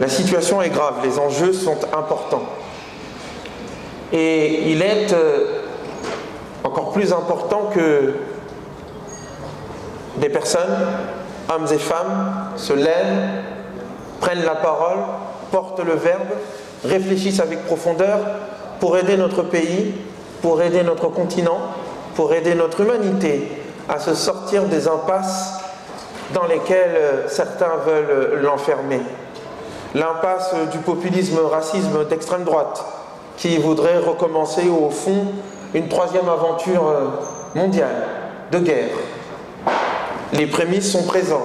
La situation est grave, les enjeux sont importants. Et il est encore plus important que des personnes, hommes et femmes, se lèvent, prennent la parole, portent le verbe, réfléchissent avec profondeur pour aider notre pays, pour aider notre continent, pour aider notre humanité à se sortir des impasses dans lesquelles certains veulent l'enfermer. L'impasse du populisme, racisme d'extrême droite, qui voudrait recommencer au fond une troisième aventure mondiale de guerre. Les prémices sont présentes,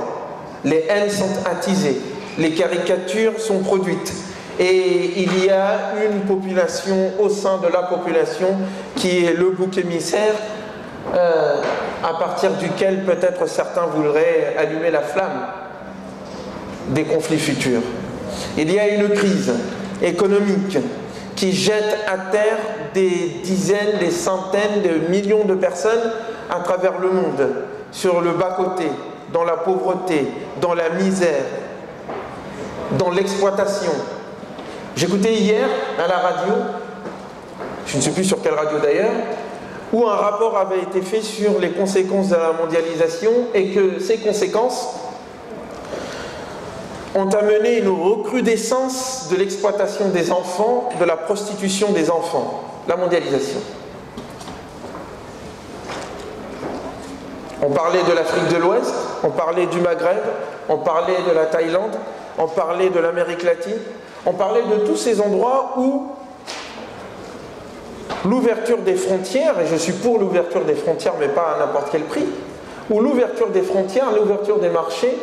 les haines sont attisées, les caricatures sont produites. Et il y a une population au sein de la population qui est le bouc émissaire à partir duquel peut-être certains voudraient allumer la flamme des conflits futurs. Il y a une crise économique qui jette à terre des dizaines, des centaines de millions de personnes à travers le monde, sur le bas-côté, dans la pauvreté, dans la misère, dans l'exploitation. J'écoutais hier à la radio, je ne sais plus sur quelle radio d'ailleurs, où un rapport avait été fait sur les conséquences de la mondialisation et que ces conséquences ont amené une recrudescence de l'exploitation des enfants, de la prostitution des enfants, la mondialisation. On parlait de l'Afrique de l'Ouest, on parlait du Maghreb, on parlait de la Thaïlande, on parlait de l'Amérique latine, on parlait de tous ces endroits où l'ouverture des frontières, et je suis pour l'ouverture des frontières mais pas à n'importe quel prix, où l'ouverture des frontières, l'ouverture des marchés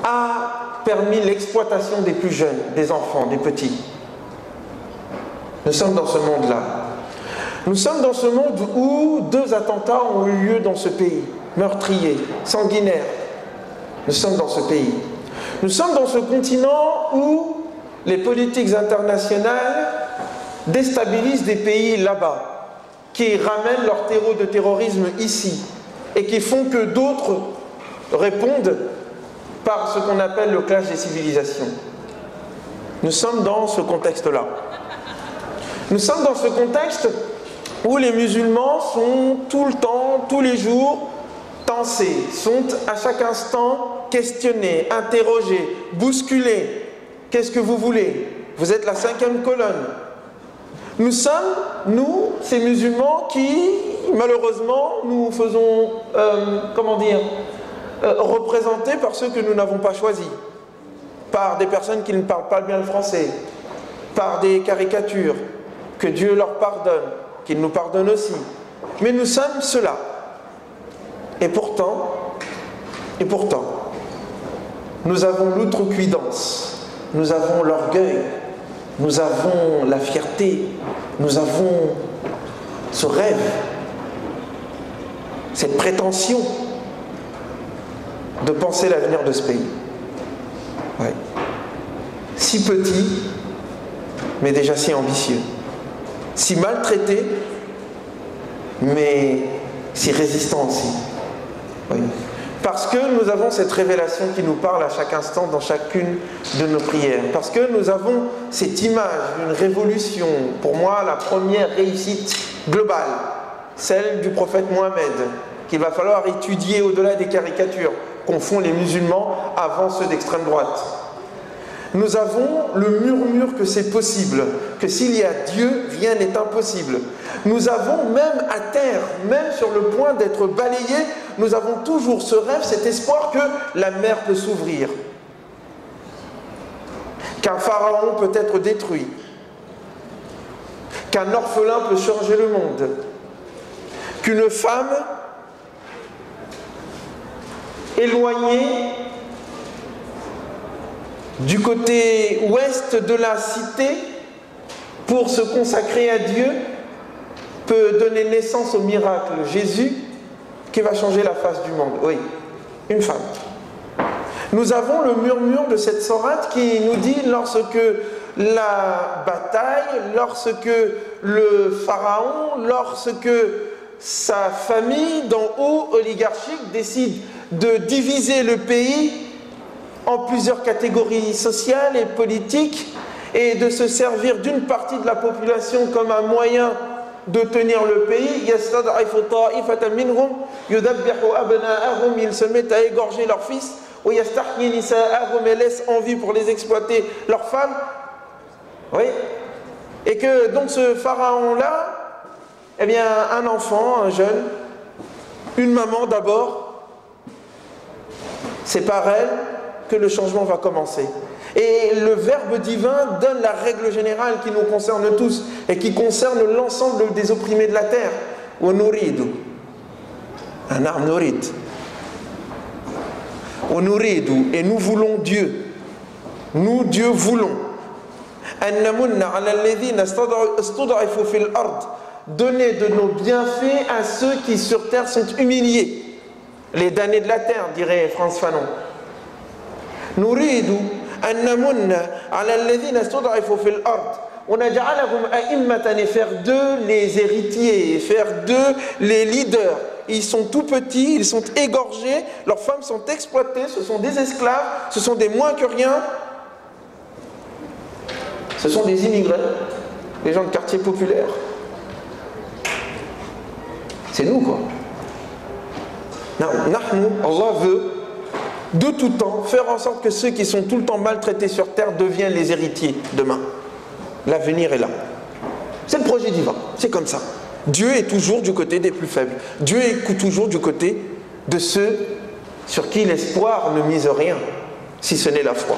a permis l'exploitation des plus jeunes, des enfants, des petits. Nous sommes dans ce monde-là. Nous sommes dans ce monde où 2 attentats ont eu lieu dans ce pays, meurtriers, sanguinaires. Nous sommes dans ce pays. Nous sommes dans ce continent où les politiques internationales déstabilisent des pays là-bas, qui ramènent leur terreau de terrorisme ici, et qui font que d'autres répondent par ce qu'on appelle le clash des civilisations. Nous sommes dans ce contexte-là. Nous sommes dans ce contexte où les musulmans sont tout le temps, tous les jours, tensés, sont à chaque instant questionnés, interrogés, bousculés. Qu'est-ce que vous voulez? Vous êtes la 5e colonne. Nous sommes, nous, ces musulmans qui, malheureusement, nous faisons, représentés par ceux que nous n'avons pas choisis, par des personnes qui ne parlent pas bien le français, par des caricatures, que Dieu leur pardonne, qu'il nous pardonne aussi. Mais nous sommes ceux-là. Et pourtant, nous avons l'outrecuidance, nous avons l'orgueil, nous avons la fierté, nous avons ce rêve, cette prétention de penser l'avenir de ce pays. Ouais. Si petit, mais déjà si ambitieux. Si maltraité, mais si résistant aussi. Oui. Parce que nous avons cette révélation qui nous parle à chaque instant dans chacune de nos prières. Parce que nous avons cette image d'une révolution, pour moi la première réussite globale, celle du prophète Mohammed, qu'il va falloir étudier au-delà des caricatures qu'ont font les musulmans avant ceux d'extrême droite. Nous avons le murmure que c'est possible, que s'il y a Dieu, rien n'est impossible. Nous avons même à terre, même sur le point d'être balayés, nous avons toujours ce rêve, cet espoir que la mer peut s'ouvrir, qu'un pharaon peut être détruit, qu'un orphelin peut changer le monde, qu'une femme éloignée du côté ouest de la cité pour se consacrer à Dieu peut donner naissance au miracle Jésus qui va changer la face du monde. Oui, une femme. Nous avons le murmure de cette sourate qui nous dit lorsque la bataille, lorsque le pharaon, lorsque sa famille d'en haut oligarchique décide de diviser le pays en plusieurs catégories sociales et politiques et de se servir d'une partie de la population comme un moyen de tenir le pays. Ils se mettent à égorger leurs fils, et laissent en vie pour les exploiter leurs femmes. Oui. Et que donc ce pharaon-là, eh bien un enfant, un jeune, une maman d'abord, c'est par elle que le changement va commencer. Et le Verbe divin donne la règle générale qui nous concerne tous et qui concerne l'ensemble des opprimés de la terre. Un arme nourid. Et nous voulons Dieu. Nous, Dieu, voulons. Donner de nos bienfaits à ceux qui sur terre sont humiliés. Les damnés de la terre, dirait Frantz Fanon. Nouridu an namunna ala alladhina istud'ifu fil ard wa naj'alahum a'immatan, et faire d'eux les héritiers, et faire d'eux les leaders. Ils sont tout petits, ils sont égorgés, leurs femmes sont exploitées, ce sont des esclaves, ce sont des moins que rien. Ce sont des immigrés, des gens de quartier populaire. C'est nous, quoi. Allah veut de tout temps faire en sorte que ceux qui sont tout le temps maltraités sur terre deviennent les héritiers demain. L'avenir est là. C'est le projet divin, c'est comme ça. Dieu est toujours du côté des plus faibles. Dieu est toujours du côté de ceux sur qui l'espoir ne mise rien, si ce n'est la foi.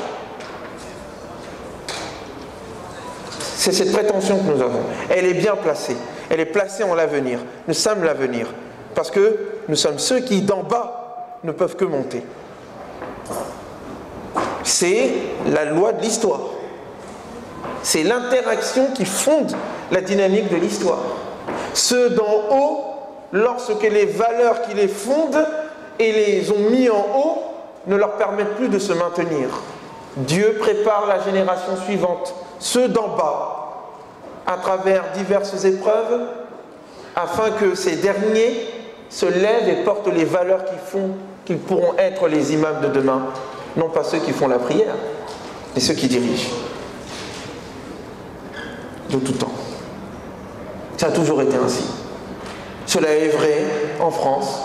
C'est cette prétention que nous avons. Elle est bien placée. Elle est placée en l'avenir. Nous sommes l'avenir. Parce que nous sommes ceux qui d'en bas ne peuvent que monter. C'est la loi de l'histoire. C'est l'interaction qui fonde la dynamique de l'histoire. Ceux d'en haut, lorsque les valeurs qui les fondent et les ont mis en haut, ne leur permettent plus de se maintenir. Dieu prépare la génération suivante, ceux d'en bas, à travers diverses épreuves, afin que ces derniers se lèvent et portent les valeurs qui font qu'ils pourront être les imams de demain, non pas ceux qui font la prière, mais ceux qui dirigent. De tout temps. Ça a toujours été ainsi. Cela est vrai en France,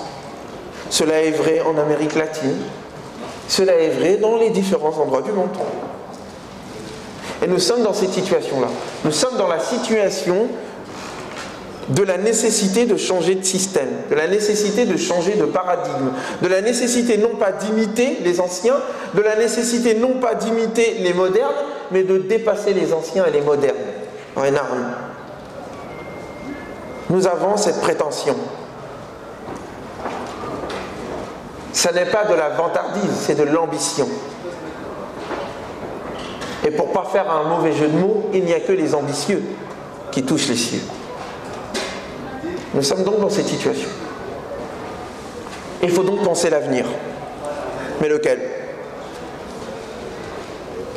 cela est vrai en Amérique latine, cela est vrai dans les différents endroits du monde. Et nous sommes dans cette situation-là. Nous sommes dans la situation de la nécessité de changer de système, de la nécessité de changer de paradigme, de la nécessité non pas d'imiter les anciens, de la nécessité non pas d'imiter les modernes, mais de dépasser les anciens et les modernes. En arme. Nous avons cette prétention. Ce n'est pas de la vantardise, c'est de l'ambition. Et pour ne pas faire un mauvais jeu de mots, il n'y a que les ambitieux qui touchent les cieux. Nous sommes donc dans cette situation. Il faut donc penser l'avenir. Mais lequel?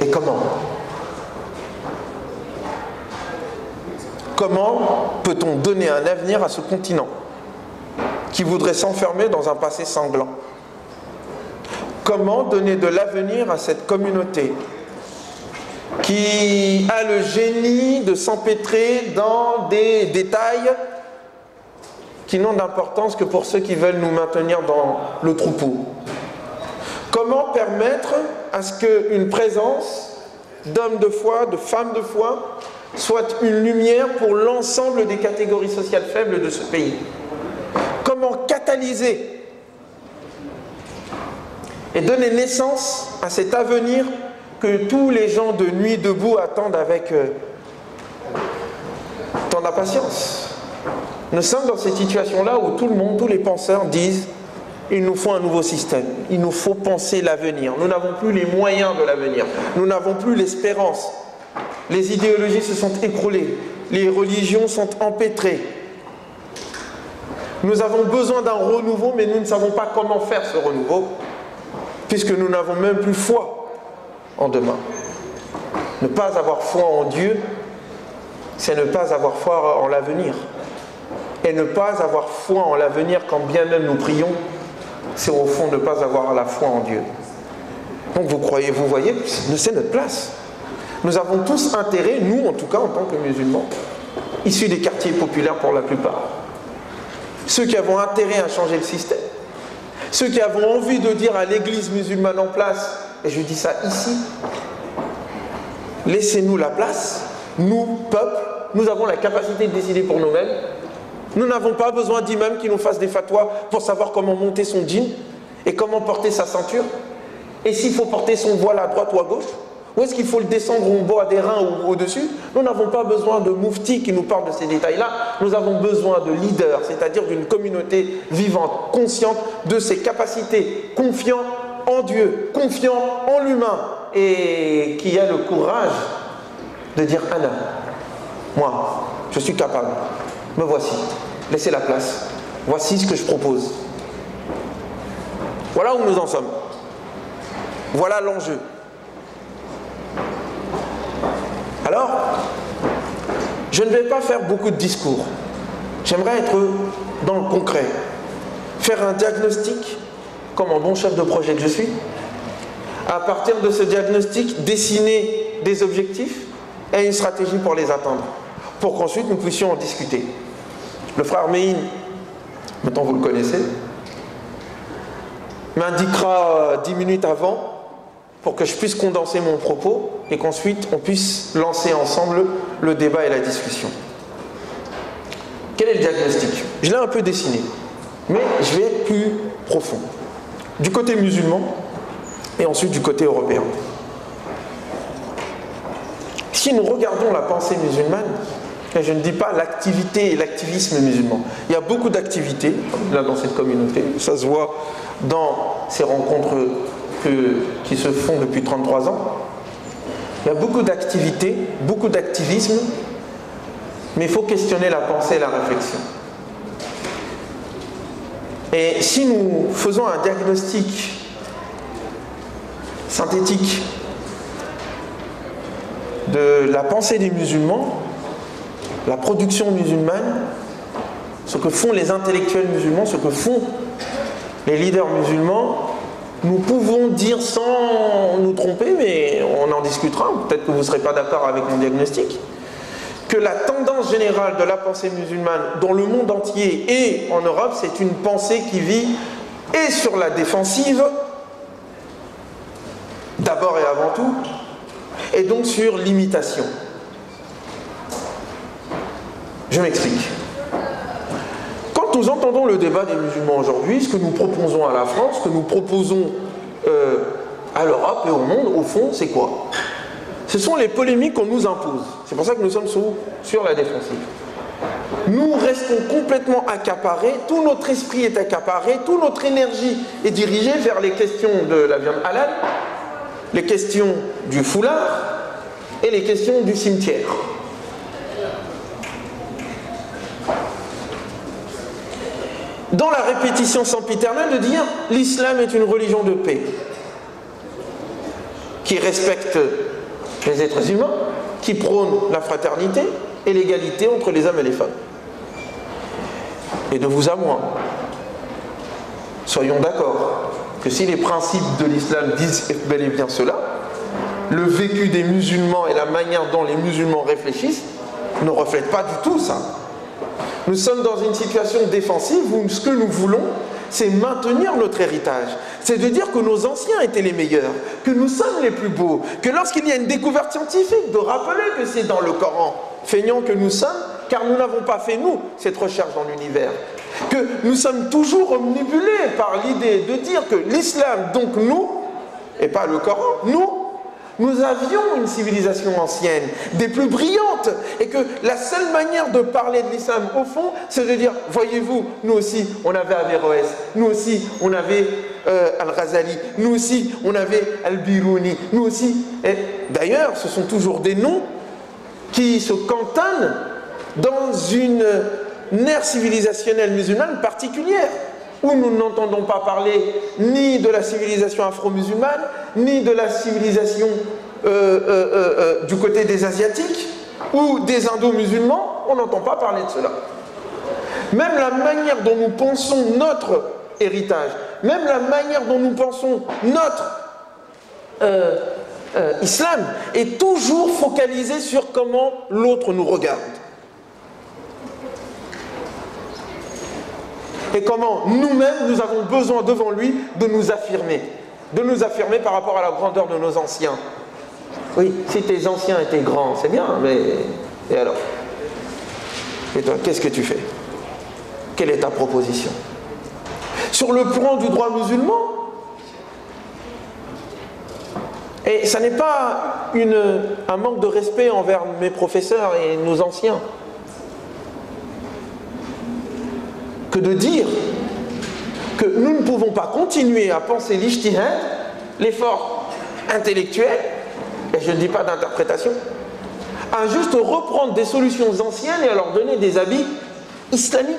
Et comment? Comment peut-on donner un avenir à ce continent qui voudrait s'enfermer dans un passé sanglant? Comment donner de l'avenir à cette communauté qui a le génie de s'empêtrer dans des détails qui n'ont d'importance que pour ceux qui veulent nous maintenir dans le troupeau? Comment permettre à ce qu'une présence d'hommes de foi, de femmes de foi, soit une lumière pour l'ensemble des catégories sociales faibles de ce pays? Comment catalyser et donner naissance à cet avenir que tous les gens de Nuit debout attendent avec tant d'impatience? Nous sommes dans cette situation-là où tout le monde, tous les penseurs disent: il nous faut un nouveau système, il nous faut penser l'avenir. Nous n'avons plus les moyens de l'avenir, nous n'avons plus l'espérance. Les idéologies se sont écroulées, les religions sont empêtrées. Nous avons besoin d'un renouveau, mais nous ne savons pas comment faire ce renouveau, puisque nous n'avons même plus foi en demain. Ne pas avoir foi en Dieu, c'est ne pas avoir foi en l'avenir. Et ne pas avoir foi en l'avenir, quand bien même nous prions, c'est au fond ne pas avoir la foi en Dieu. Donc vous voyez, c'est notre place. Nous avons tous intérêt, nous en tout cas en tant que musulmans, issus des quartiers populaires pour la plupart, ceux qui avons intérêt à changer le système, ceux qui avons envie de dire à l'église musulmane en place, et je dis ça ici, laissez-nous la place, nous, peuple, nous avons la capacité de décider pour nous-mêmes. Nous n'avons pas besoin d'imams qui nous fassent des fatwas pour savoir comment monter son djinn et comment porter sa ceinture. Et s'il faut porter son voile à droite ou à gauche, ou est-ce qu'il faut le descendre au bas des reins ou au-dessus? Nous n'avons pas besoin de mouftis qui nous parlent de ces détails-là. Nous avons besoin de leaders, c'est-à-dire d'une communauté vivante, consciente de ses capacités, confiant en Dieu, confiant en l'humain, et qui a le courage de dire « Anna, moi, je suis capable, me voici, laissez la place, voici ce que je propose. » Voilà où nous en sommes. Voilà l'enjeu. Alors, je ne vais pas faire beaucoup de discours. J'aimerais être dans le concret. Faire un diagnostic, comme un bon chef de projet que je suis. À partir de ce diagnostic, dessiner des objectifs et une stratégie pour les atteindre. Pour qu'ensuite nous puissions en discuter. Le frère Meïn, maintenant vous le connaissez, m'indiquera 10 minutes avant pour que je puisse condenser mon propos et qu'ensuite on puisse lancer ensemble le débat et la discussion. Quel est le diagnostic? Je l'ai un peu dessiné, mais je vais être plus profond. Du côté musulman et ensuite du côté européen. Si nous regardons la pensée musulmane, et je ne dis pas l'activité et l'activisme musulman, il y a beaucoup d'activités là dans cette communauté, ça se voit dans ces rencontres qui se font depuis 33 ans. Il y a beaucoup d'activités, beaucoup d'activisme, mais il faut questionner la pensée et la réflexion. Et si nous faisons un diagnostic synthétique de la pensée des musulmans, la production musulmane, ce que font les intellectuels musulmans, ce que font les leaders musulmans, nous pouvons dire sans nous tromper, mais on en discutera, peut-être que vous ne serez pas d'accord avec mon diagnostic, que la tendance générale de la pensée musulmane dans le monde entier et en Europe, c'est une pensée qui vit et sur la défensive, d'abord et avant tout, et donc sur l'imitation. Je m'explique. Quand nous entendons le débat des musulmans aujourd'hui, ce que nous proposons à la France, ce que nous proposons à l'Europe et au monde, au fond, c'est quoi? Ce sont les polémiques qu'on nous impose. C'est pour ça que nous sommes sur la défensive. Nous restons complètement accaparés, tout notre esprit est accaparé, toute notre énergie est dirigée vers les questions de la viande halal, les questions du foulard et les questions du cimetière. Dans la répétition sempiternelle de dire l'islam est une religion de paix qui respecte les êtres humains, qui prône la fraternité et l'égalité entre les hommes et les femmes. Et de vous à moi, soyons d'accord que si les principes de l'islam disent bel et bien cela, le vécu des musulmans et la manière dont les musulmans réfléchissent ne reflètent pas du tout ça. Nous sommes dans une situation défensive où ce que nous voulons, c'est maintenir notre héritage. C'est de dire que nos anciens étaient les meilleurs, que nous sommes les plus beaux, que lorsqu'il y a une découverte scientifique, de rappeler que c'est dans le Coran, feignants que nous sommes, car nous n'avons pas fait, nous, cette recherche dans l'univers. Que nous sommes toujours omnibulés par l'idée de dire que l'islam, donc nous, et pas le Coran, nous avions une civilisation ancienne, des plus brillantes, et que la seule manière de parler de l'islam, au fond, c'est de dire, voyez-vous, nous aussi, on avait Averroès, nous aussi, on avait Al-Ghazali, nous aussi, on avait Al-Biruni, nous aussi. Et d'ailleurs, ce sont toujours des noms qui se cantonnent dans une ère civilisationnelle musulmane particulière, où nous n'entendons pas parler ni de la civilisation afro-musulmane, ni de la civilisation du côté des Asiatiques, ou des Indo-musulmans, on n'entend pas parler de cela. Même la manière dont nous pensons notre héritage, même la manière dont nous pensons notre islam est toujours focalisé sur comment l'autre nous regarde. Et comment nous-mêmes, nous avons besoin devant lui de nous affirmer. De nous affirmer par rapport à la grandeur de nos anciens. Oui, si tes anciens étaient grands, c'est bien, mais... Et alors? Et toi, qu'est-ce que tu fais? Quelle est ta proposition? Sur le plan du droit musulman, et ça n'est pas un manque de respect envers mes professeurs et nos anciens, que de dire que nous ne pouvons pas continuer à penser l'ijtihad, l'effort intellectuel, et je ne dis pas d'interprétation, à juste reprendre des solutions anciennes et à leur donner des habits islamiques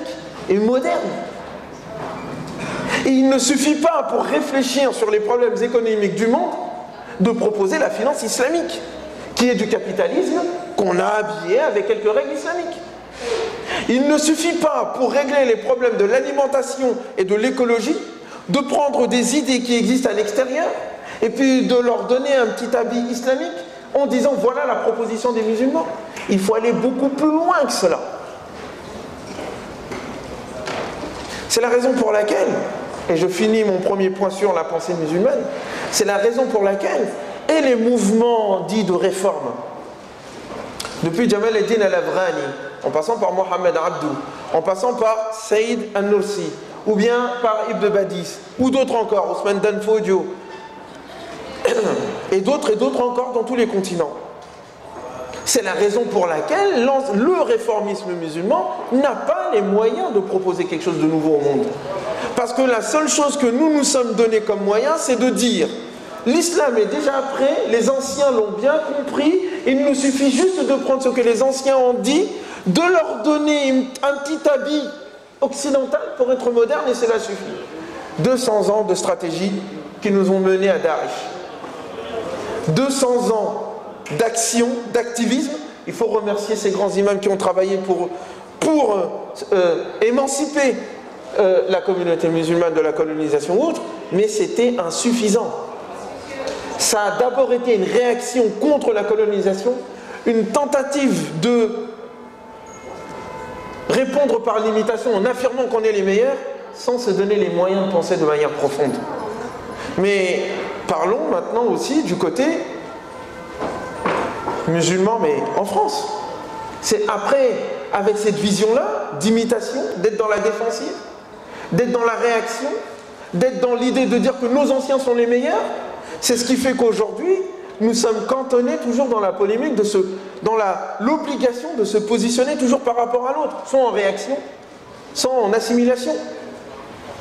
et modernes. Et il ne suffit pas pour réfléchir sur les problèmes économiques du monde de proposer la finance islamique, qui est du capitalisme qu'on a habillé avec quelques règles islamiques. Il ne suffit pas pour régler les problèmes de l'alimentation et de l'écologie de prendre des idées qui existent à l'extérieur et puis de leur donner un petit habit islamique en disant voilà la proposition des musulmans. Il faut aller beaucoup plus loin que cela. C'est la raison pour laquelle, et je finis mon premier point sur la pensée musulmane, c'est la raison pour laquelle, et les mouvements dits de réforme, depuis Jamal Eddin al-Afghani, en passant par Mohamed Abdou, en passant par Saïd al-Nursi, ou bien par Ibn Badis, ou d'autres encore, Ousmane Dan Fodio, et d'autres encore dans tous les continents. C'est la raison pour laquelle le réformisme musulman n'a pas les moyens de proposer quelque chose de nouveau au monde. Parce que la seule chose que nous nous sommes donné comme moyen, c'est de dire l'islam est déjà prêt, les anciens l'ont bien compris, il nous suffit juste de prendre ce que les anciens ont dit, de leur donner un petit habit occidental pour être moderne et cela suffit. 200 ans de stratégie qui nous ont menés à Daesh. 200 ans d'action, d'activisme. Il faut remercier ces grands imams qui ont travaillé pour émanciper la communauté musulmane de la colonisation ou autre, mais c'était insuffisant. Ça a d'abord été une réaction contre la colonisation, une tentative de répondre par l'imitation en affirmant qu'on est les meilleurs, sans se donner les moyens de penser de manière profonde. Mais parlons maintenant aussi du côté musulman, mais en France. C'est après, avec cette vision-là, d'imitation, d'être dans la défensive, d'être dans la réaction, d'être dans l'idée de dire que nos anciens sont les meilleurs, c'est ce qui fait qu'aujourd'hui, nous sommes cantonnés toujours dans la polémique, dans l'obligation de se positionner toujours par rapport à l'autre, soit en réaction, soit en assimilation,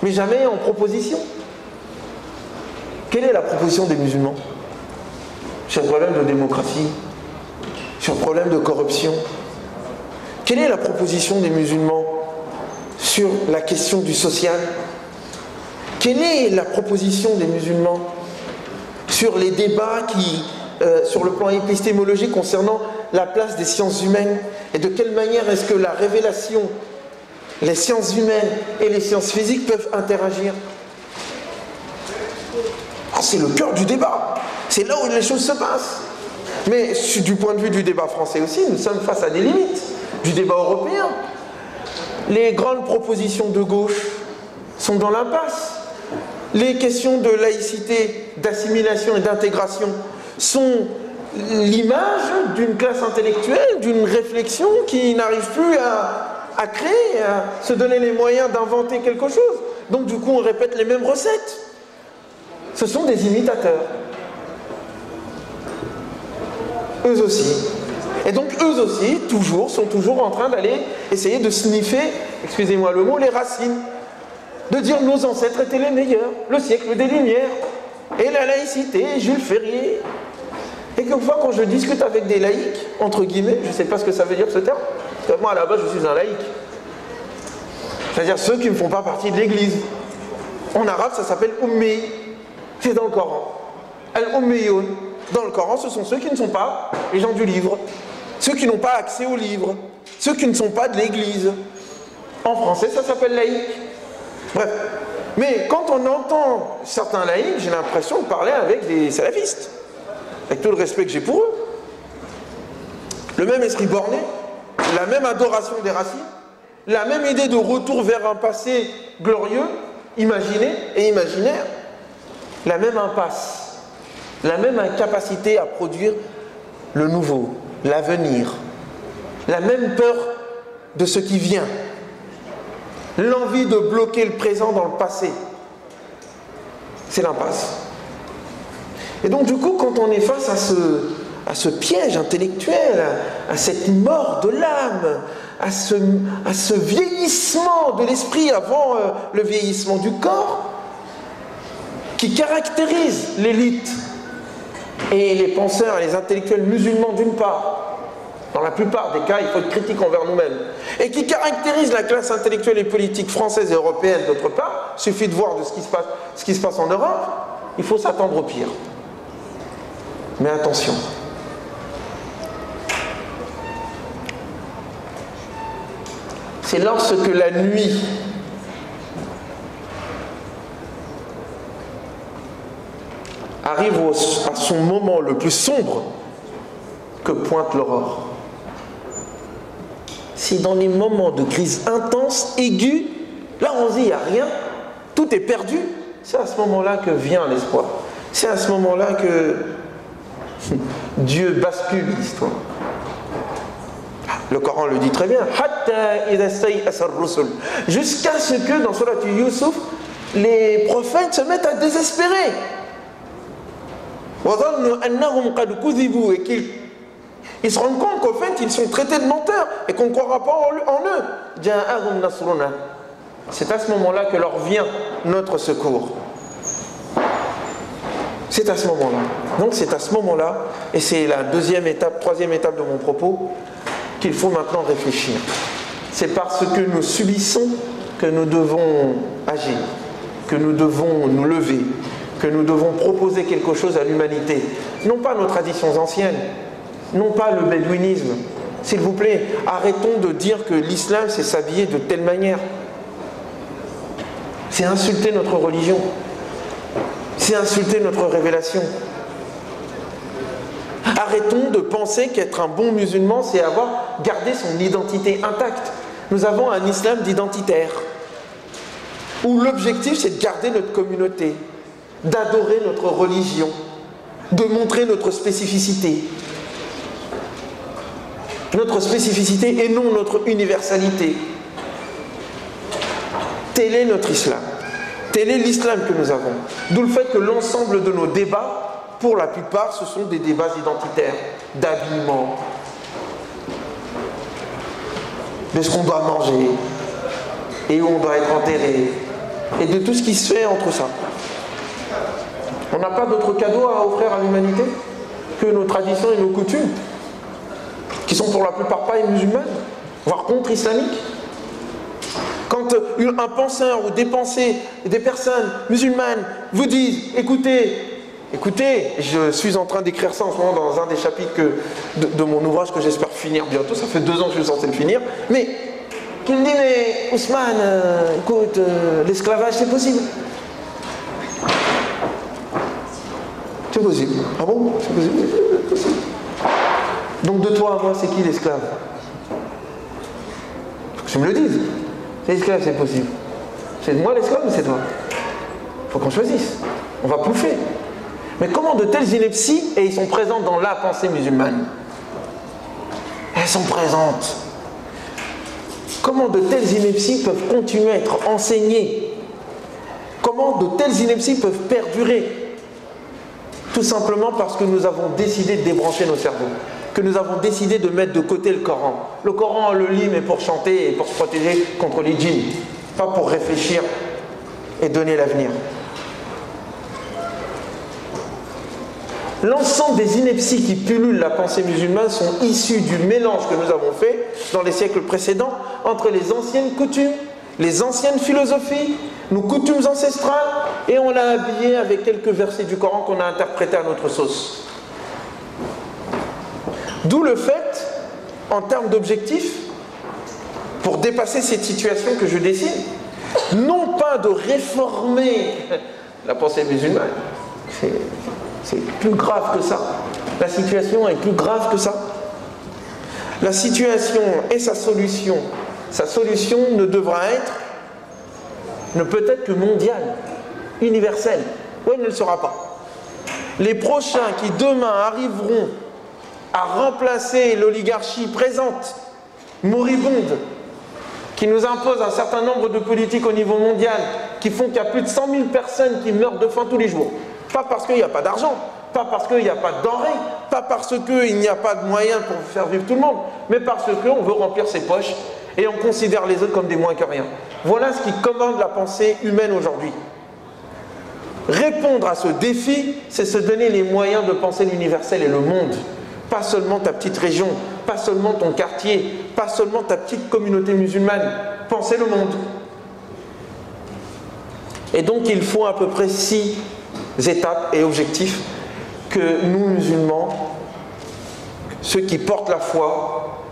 mais jamais en proposition. Quelle est la proposition des musulmans sur le problème de démocratie, sur le problème de corruption? Quelle est la proposition des musulmans sur la question du social? Quelle est la proposition des musulmans sur les débats sur le plan épistémologique concernant la place des sciences humaines et de quelle manière est-ce que la révélation, les sciences humaines et les sciences physiques peuvent interagir? C'est le cœur du débat, c'est là où les choses se passent. Mais du point de vue du débat français aussi, nous sommes face à des limites du débat européen. Les grandes propositions de gauche sont dans l'impasse. Les questions de laïcité, d'assimilation et d'intégration sont l'image d'une classe intellectuelle, d'une réflexion qui n'arrive plus à créer, à se donner les moyens d'inventer quelque chose. Donc du coup on répète les mêmes recettes. Ce sont des imitateurs. Eux aussi. Et donc eux aussi, sont toujours en train d'aller essayer de sniffer, excusez-moi le mot, les racines. De dire nos ancêtres étaient les meilleurs, le siècle des Lumières, et la laïcité, Jules Ferrier. Et quelquefois quand je discute avec des laïcs, entre guillemets, je ne sais pas ce que ça veut dire ce terme, parce que moi à la base je suis un laïc. C'est-à-dire ceux qui ne font pas partie de l'église. En arabe ça s'appelle Ummi, c'est dans le Coran. Al-Ummiyoun. Dans le Coran, ce sont ceux qui ne sont pas les gens du livre, ceux qui n'ont pas accès au livre, ceux qui ne sont pas de l'église. En français, ça s'appelle laïc. Bref. Mais quand on entend certains laïcs, j'ai l'impression de parler avec des salafistes. avec tout le respect que j'ai pour eux, le même esprit borné, la même adoration des racines, la même idée de retour vers un passé glorieux, imaginé et imaginaire, la même impasse, la même incapacité à produire le nouveau, l'avenir, la même peur de ce qui vient, l'envie de bloquer le présent dans le passé. C'est l'impasse. Et donc du coup, quand on est face à ce piège intellectuel, à cette mort de l'âme, à ce vieillissement de l'esprit avant le vieillissement du corps, qui caractérise l'élite et les penseurs et les intellectuels musulmans d'une part, dans la plupart des cas, il faut être critique envers nous-mêmes, et qui caractérise la classe intellectuelle et politique française et européenne d'autre part, il suffit de voir de ce qui se passe en Europe, il faut s'attendre au pire. Mais attention. C'est lorsque la nuit arrive à son moment le plus sombre que pointe l'aurore. C'est dans les moments de crise intense, aiguë, là on se dit il n'y a rien, tout est perdu, c'est à ce moment-là que vient l'espoir. C'est à ce moment-là que Dieu bascule l'histoire. Le Coran le dit très bien. Jusqu'à ce que dans Surat Yusuf, les prophètes se mettent à désespérer. Et qu'ils se rendent compte qu'au fait, ils sont traités de menteurs et qu'on ne croira pas en eux. C'est à ce moment-là que leur vient notre secours. C'est à ce moment-là. Donc c'est à ce moment-là, et c'est la troisième étape de mon propos, qu'il faut maintenant réfléchir. C'est parce que nous subissons que nous devons agir, que nous devons nous lever, que nous devons proposer quelque chose à l'humanité. Non pas nos traditions anciennes, non pas le bédouinisme. S'il vous plaît, arrêtons de dire que l'islam c'est s'habiller de telle manière. C'est insulter notre religion. C'est insulter notre révélation. Arrêtons de penser qu'être un bon musulman, c'est avoir gardé son identité intacte. Nous avons un islam d'identitaire, où l'objectif c'est de garder notre communauté, d'adorer notre religion, de montrer notre spécificité. Notre spécificité et non notre universalité. Tel est notre islam. Tel est l'islam que nous avons. D'où le fait que l'ensemble de nos débats, pour la plupart, ce sont des débats identitaires, d'habillement, de ce qu'on doit manger, et où on doit être enterré, et de tout ce qui se fait entre ça. On n'a pas d'autre cadeau à offrir à l'humanité que nos traditions et nos coutumes, qui sont pour la plupart pas musulmanes, voire contre-islamiques. Quand un penseur ou des pensées, des personnes musulmanes vous disent écoutez, je suis en train d'écrire ça en ce moment dans un des chapitres de mon ouvrage que j'espère finir bientôt, ça fait 2 ans que je suis censé le finir, mais qui me dit mais Ousmane, écoute, l'esclavage c'est possible. C'est possible. Ah bon? C'est possible. C'est possible. Donc de toi à moi, c'est qui l'esclave? Faut que tu me le dises. L'esclave, c'est possible. C'est de moi l'esclave ou c'est toi? Faut qu'on choisisse. On va pouffer. Mais comment de telles inepties, et ils sont présents dans la pensée musulmane? Elles sont présentes. Comment de telles inepties peuvent continuer à être enseignées? Comment de telles inepties peuvent perdurer? Tout simplement parce que nous avons décidé de débrancher nos cerveaux. Que nous avons décidé de mettre de côté le Coran. Le Coran, on le lit, mais pour chanter et pour se protéger contre les djinns. Pas pour réfléchir et donner l'avenir. L'ensemble des inepties qui pullulent la pensée musulmane sont issues du mélange que nous avons fait dans les siècles précédents entre les anciennes coutumes, les anciennes philosophies, nos coutumes ancestrales, et on l'a habillé avec quelques versets du Coran qu'on a interprétés à notre sauce. D'où le fait, en termes d'objectifs, pour dépasser cette situation que je dessine, non pas de réformer la pensée musulmane, c'est plus grave que ça, La situation est plus grave que ça. La situation et sa solution ne devra être, ne peut être que mondiale, universelle. Ou elle ne le sera pas. Les prochains qui demain arriveront à remplacer l'oligarchie présente, moribonde, qui nous impose un certain nombre de politiques au niveau mondial, qui font qu'il y a plus de 100 000 personnes qui meurent de faim tous les jours. Pas parce qu'il n'y a pas d'argent, pas parce qu'il n'y a pas de denrées, pas parce qu'il n'y a pas de moyens pour faire vivre tout le monde, mais parce qu'on veut remplir ses poches et on considère les autres comme des moins que rien. Voilà ce qui commande la pensée humaine aujourd'hui. Répondre à ce défi, c'est se donner les moyens de penser l'universel et le monde. Pas seulement ta petite région, pas seulement ton quartier, pas seulement ta petite communauté musulmane. Penser le monde. Et donc il faut à peu près 6 étapes et objectifs que nous, musulmans, ceux qui portent la foi,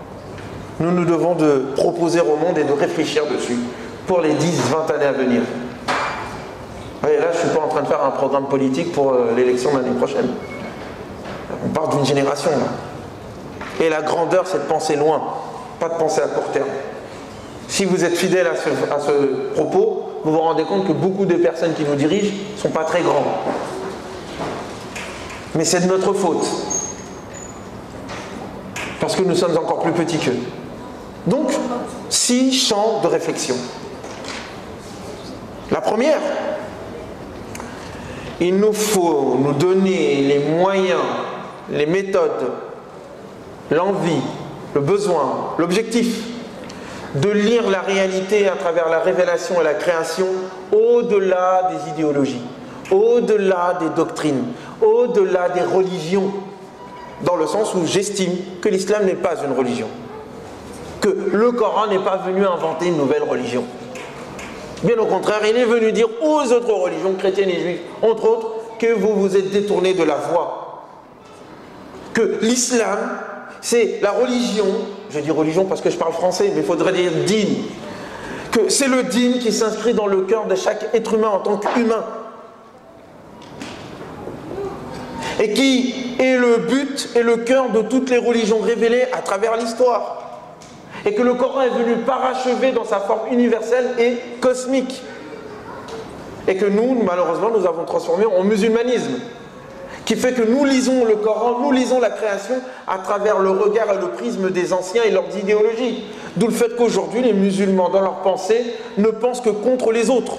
nous devons de proposer au monde et de réfléchir dessus pour les 10-20 années à venir. Et là, je ne suis pas en train de faire un programme politique pour l'élection de l'année prochaine. On parle d'une génération, là. Et la grandeur, c'est de penser loin, pas de penser à court terme. Si vous êtes fidèle à ce propos, vous vous rendez compte que beaucoup de personnes qui nous dirigent ne sont pas très grands. Mais c'est de notre faute. Parce que nous sommes encore plus petits qu'eux. Donc, 6 champs de réflexion. La première, il nous faut nous donner les moyens, les méthodes, l'envie, le besoin, l'objectif de lire la réalité à travers la révélation et la création au-delà des idéologies, au-delà des doctrines, au-delà des religions, dans le sens où j'estime que l'islam n'est pas une religion, que le Coran n'est pas venu inventer une nouvelle religion. Bien au contraire, il est venu dire aux autres religions, chrétiennes et juives, entre autres, que vous vous êtes détournés de la voie. Que l'islam, c'est la religion, je dis religion parce que je parle français, mais il faudrait dire din, que c'est le din qui s'inscrit dans le cœur de chaque être humain en tant qu'humain. Et qui est le but et le cœur de toutes les religions révélées à travers l'histoire. Et que le Coran est venu parachever dans sa forme universelle et cosmique. Et que nous, malheureusement, nous avons transformé en musulmanisme. Qui fait que nous lisons le Coran, nous lisons la création à travers le regard et le prisme des anciens et leurs idéologies. D'où le fait qu'aujourd'hui, les musulmans, dans leur pensée, ne pensent que contre les autres.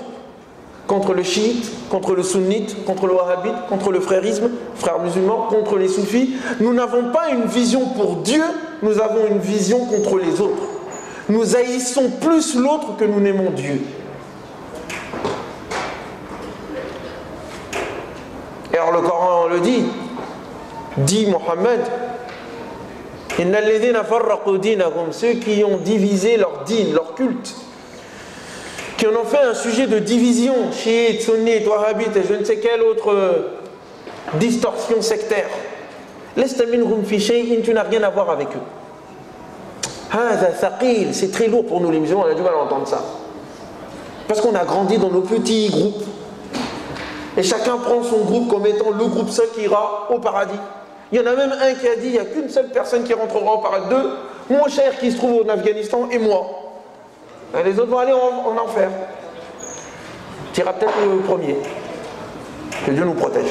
Contre le chiite, contre le sunnite, contre le wahhabite, contre le frérisme, frères musulmans, contre les soufis. Nous n'avons pas une vision pour Dieu, nous avons une vision contre les autres. Nous haïssons plus l'autre que nous n'aimons Dieu. Et alors le Coran le dit Mohammed, Inna alladhina farraqu dinahum, ceux qui ont divisé leur din, leur culte, qui en ont fait un sujet de division, chiite, sunnite, wahhabite et je ne sais quelle autre distorsion sectaire. Lesta minhum fi shay'in, tu n'as rien à voir avec eux. Hadha thaqil, c'est très lourd pour nous les musulmans, on a du mal à entendre ça. Parce qu'on a grandi dans nos petits groupes. Et chacun prend son groupe comme étant le groupe seul qui ira au paradis. Il y en a même un qui a dit, il n'y a qu'une seule personne qui rentrera au paradis. 2, mon cher qui se trouve en Afghanistan et moi. Les autres vont aller en enfer. Tu iras peut-être le premier. Que Dieu nous protège.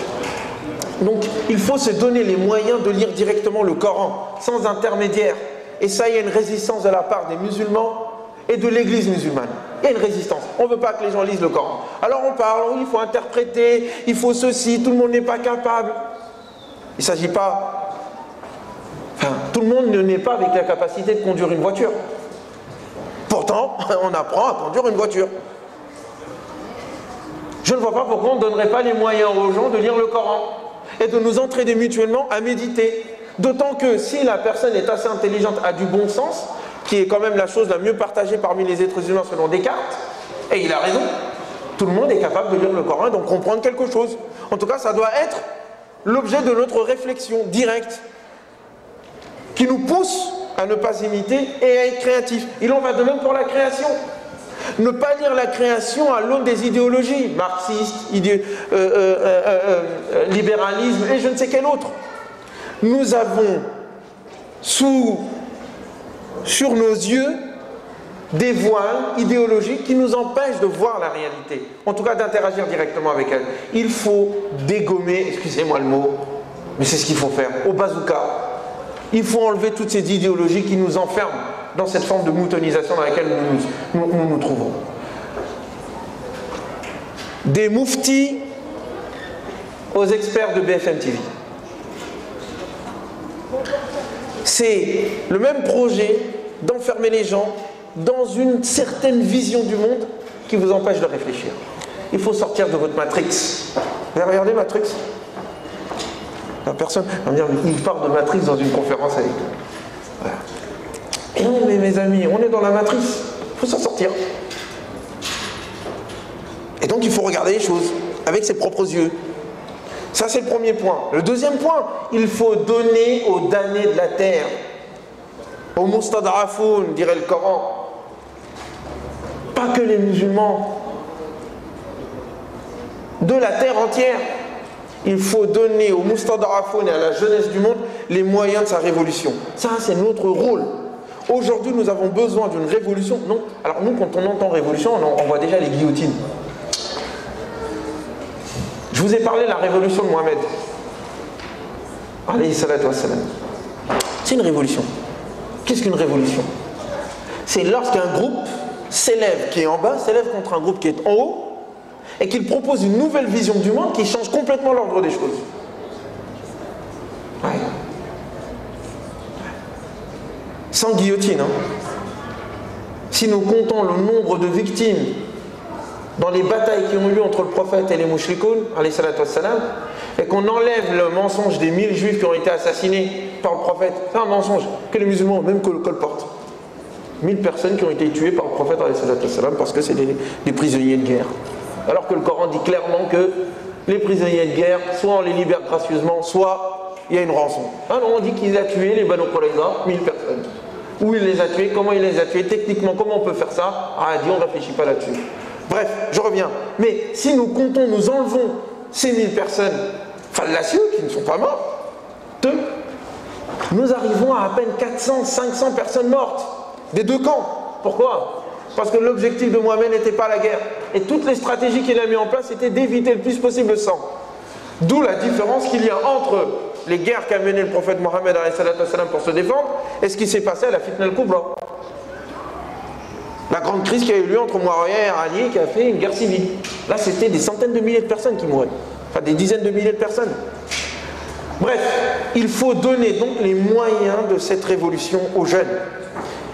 Donc, il faut se donner les moyens de lire directement le Coran, sans intermédiaire. Et ça, il y a une résistance de la part des musulmans et de l'église musulmane. Il y a une résistance. On ne veut pas que les gens lisent le Coran. Alors on parle, il faut interpréter, il faut ceci, tout le monde n'est pas capable. Il ne s'agit pas... Enfin, tout le monde n'est pas avec la capacité de conduire une voiture. Pourtant, on apprend à conduire une voiture. Je ne vois pas pourquoi on ne donnerait pas les moyens aux gens de lire le Coran et de nous entraider mutuellement à méditer. D'autant que si la personne est assez intelligente, a du bon sens, qui est quand même la chose la mieux partagée parmi les êtres humains selon Descartes, et il a raison, tout le monde est capable de lire le Coran et d'en comprendre quelque chose. En tout cas, ça doit être l'objet de notre réflexion directe, qui nous pousse à ne pas imiter et à être créatif. Il en va de même pour la création. Ne pas lire la création à l'aune des idéologies, marxistes, libéralisme et je ne sais quel autre. nous avons sur nos yeux des voiles idéologiques qui nous empêchent de voir la réalité, en tout cas d'interagir directement avec elle. Il faut dégommer, excusez-moi le mot, mais c'est ce qu'il faut faire, au bazooka. Il faut enlever toutes ces idéologies qui nous enferment dans cette forme de moutonisation dans laquelle nous nous trouvons. Des mouftis aux experts de BFM TV. C'est le même projet d'enfermer les gens dans une certaine vision du monde qui vous empêche de réfléchir. Il faut sortir de votre Matrix. Vous avez regardé Matrix? La personne va me dire, il parle de Matrix dans une conférence avec eux. Voilà. Et non, mais mes amis, on est dans la matrice. Il faut s'en sortir. Et donc, il faut regarder les choses avec ses propres yeux. Ça, c'est le premier point. Le deuxième point, il faut donner aux damnés de la terre, aux mustad'afoun, dirait le Coran. Pas que les musulmans. De la terre entière. Il faut donner aux mustad'afoun et à la jeunesse du monde les moyens de sa révolution. Ça, c'est notre rôle. Aujourd'hui, nous avons besoin d'une révolution. Non. Alors nous, quand on entend révolution, on voit déjà les guillotines. Je vous ai parlé de la révolution de Mohamed. Alayhi salatu wassalam. C'est une révolution. Qu'est-ce qu'une révolution? C'est lorsqu'un groupe s'élève, qui est en bas, s'élève contre un groupe qui est en haut, et qu'il propose une nouvelle vision du monde qui change complètement l'ordre des choses. Ouais. Sans guillotine. Hein. Si nous comptons le nombre de victimes dans les batailles qui ont eu lieu entre le prophète et les mouchrikoun, alayhi salatu wassalam, et qu'on enlève le mensonge des 1000 juifs qui ont été assassinés par le prophète, c'est un mensonge que les musulmans même colportent. 1000 personnes qui ont été tuées par le prophète alayhi salatu wassalam parce que c'est des prisonniers de guerre. Alors que le Coran dit clairement que les prisonniers de guerre, soit on les libère gracieusement, soit il y a une rançon. Alors on dit qu'il a tué les Banu Qurayza, 1000 personnes. Où il les a tués, comment il les a tués, techniquement comment on peut faire ça? Ah, dit on ne réfléchit pas là-dessus. Bref, je reviens. Mais si nous comptons, nous enlevons ces 1000 personnes fallacieux qui ne sont pas morts, nous arrivons à peine 400, 500 personnes mortes des deux camps. Pourquoi? Parce que l'objectif de Mohamed n'était pas la guerre. Et toutes les stratégies qu'il a mis en place étaient d'éviter le plus possible le sang. D'où la différence qu'il y a entre les guerres qu'a menées le prophète Mohamed pour se défendre et ce qui s'est passé à la Fitna al-Kubra. La grande crise qui a eu lieu entre Muawiyah et Ali qui a fait une guerre civile. Là, c'était des centaines de milliers de personnes qui mouraient. Enfin, des dizaines de milliers de personnes. Bref, il faut donner donc les moyens de cette révolution aux jeunes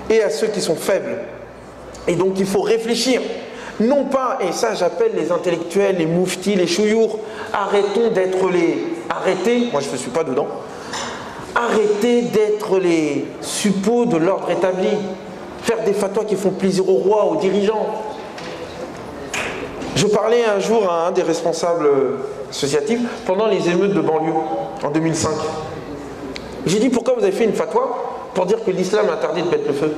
et à ceux qui sont faibles. Et donc, il faut réfléchir. Non pas, et ça j'appelle les intellectuels, les mouftis, les chouyours, arrêtons d'être les... Arrêtez, moi je ne suis pas dedans. Arrêtez d'être les suppôts de l'ordre établi. Faire des fatwas qui font plaisir au roi, aux dirigeants. Je parlais un jour à un des responsables associatifs pendant les émeutes de banlieue en 2005. J'ai dit pourquoi vous avez fait une fatwa pour dire que l'islam interdit de mettre le feu.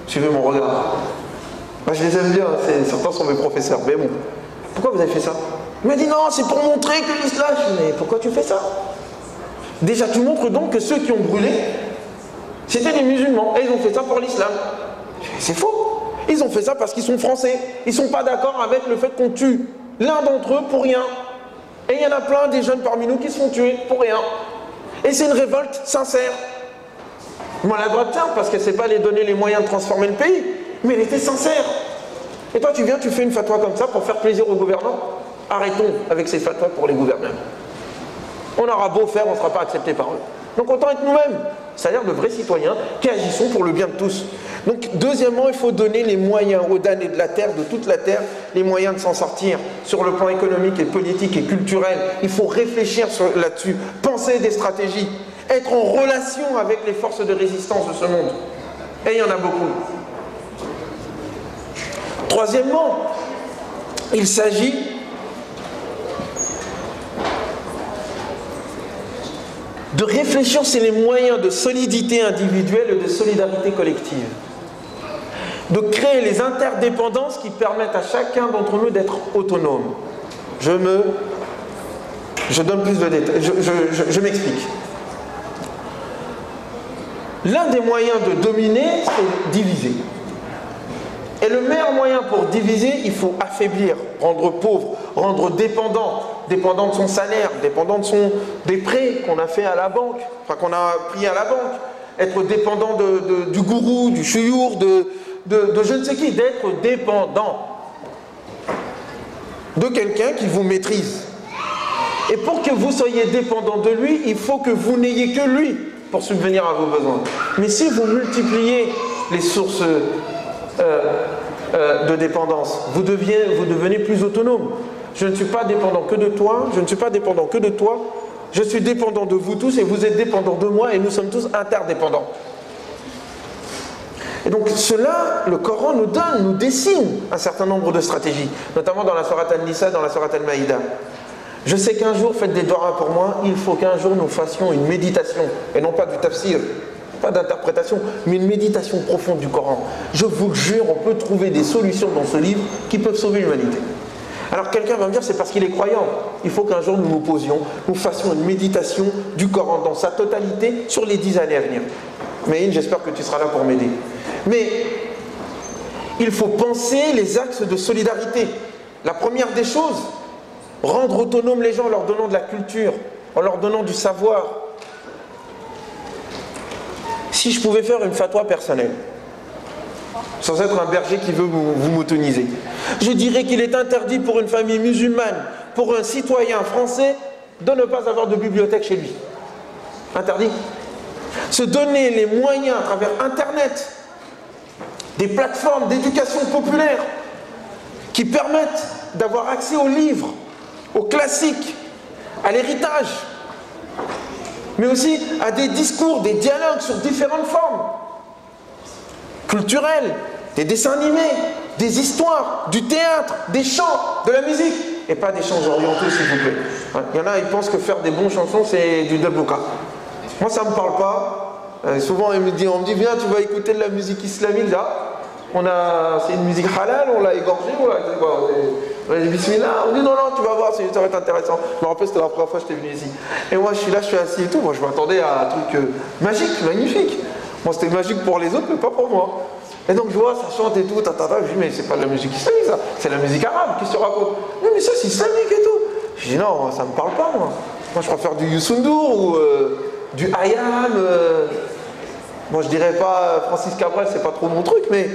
Suivez mon regard. Moi je les aime bien, certains sont mes professeurs, mais bon. Pourquoi vous avez fait ça? Il m'a dit non, c'est pour montrer que l'islam... Mais pourquoi tu fais ça? Déjà tu montres donc que ceux qui ont brûlé, c'était des musulmans, et ils ont fait ça pour l'islam. C'est faux. Ils ont fait ça parce qu'ils sont français. Ils ne sont pas d'accord avec le fait qu'on tue l'un d'entre eux pour rien. Et il y en a plein des jeunes parmi nous qui se font tuer pour rien. Et c'est une révolte sincère. Maladroite, parce qu'elle ne sait pas les donner les moyens de transformer le pays. Mais elle était sincère. Et toi, tu viens, tu fais une fatwa comme ça pour faire plaisir aux gouvernants. Arrêtons avec ces fatwas pour les gouvernants. On aura beau faire, on ne sera pas accepté par eux. Donc autant être nous-mêmes, c'est-à-dire de vrais citoyens qui agissons pour le bien de tous. Donc deuxièmement, il faut donner les moyens aux damnés de la terre, de toute la terre, les moyens de s'en sortir sur le plan économique et politique et culturel. Il faut réfléchir là-dessus, penser des stratégies, être en relation avec les forces de résistance de ce monde. Et il y en a beaucoup. Troisièmement, il s'agit de réfléchir sur les moyens de solidité individuelle et de solidarité collective. De créer les interdépendances qui permettent à chacun d'entre nous d'être autonome. Je me Je donne plus de détails, je m'explique. L'un des moyens de dominer, c'est diviser. Et le meilleur moyen pour diviser, il faut affaiblir, rendre pauvre, rendre dépendant de son salaire, dépendant des prêts qu'on a fait à la banque, enfin qu'on a pris à la banque, être dépendant du gourou, du chouyour, de je ne sais qui, d'être dépendant de quelqu'un qui vous maîtrise. Et pour que vous soyez dépendant de lui, il faut que vous n'ayez que lui pour subvenir à vos besoins. Mais si vous multipliez les sources de dépendance, vous devenez plus autonome. Je ne suis pas dépendant que de toi, je ne suis pas dépendant que de toi, je suis dépendant de vous tous et vous êtes dépendants de moi et nous sommes tous interdépendants. Et donc cela, le Coran nous dessine un certain nombre de stratégies, notamment dans la sourate An-Nisa, dans la sourate Al-Maïda. Je sais qu'un jour, faites des doigts pour moi, il faut qu'un jour nous fassions une méditation, et non pas du tafsir, pas d'interprétation, mais une méditation profonde du Coran. Je vous le jure, on peut trouver des solutions dans ce livre qui peuvent sauver l'humanité. Alors quelqu'un va me dire, c'est parce qu'il est croyant. Il faut qu'un jour nous nous posions, nous fassions une méditation du Coran dans sa totalité sur les 10 années à venir. Mais j'espère que tu seras là pour m'aider. Mais il faut penser les axes de solidarité. La première des choses, rendre autonomes les gens en leur donnant de la culture, en leur donnant du savoir. Si je pouvais faire une fatwa personnelle, sans être un berger qui veut vous moutoniser, je dirais qu'il est interdit pour une famille musulmane, pour un citoyen français, de ne pas avoir de bibliothèque chez lui. Interdit. Se donner les moyens à travers Internet, des plateformes d'éducation populaire qui permettent d'avoir accès aux livres, aux classiques, à l'héritage, mais aussi à des discours, des dialogues sur différentes formes culturelles, des dessins animés, des histoires, du théâtre, des chants, de la musique, et pas des chants orientaux s'il vous plaît. Il y en a, ils pensent que faire des bonnes chansons c'est du dablouka. Moi ça ne me parle pas. Souvent on me dit viens tu vas écouter de la musique islamique là. C'est une musique halal, on l'a égorgée, on a dit bismillah, on dit non, tu vas voir, ça va être intéressant. Je me rappelle, c'était la première fois que j'étais venu ici. Et moi, je suis assis et tout, moi je m'attendais à un truc magique, magnifique. Moi, c'était magique pour les autres, mais pas pour moi. Et donc, je vois, ça chante et tout, je dis, mais c'est pas de la musique islamique, ça, c'est la musique arabe, qu'est-ce que tu racontes? Mais ça, c'est islamique et tout. Je dis, non, ça me parle pas, moi. Moi, je préfère du Youssou N'Dour ou du Hayam. Moi, je dirais pas Francis Cabrel, c'est pas trop mon truc, mais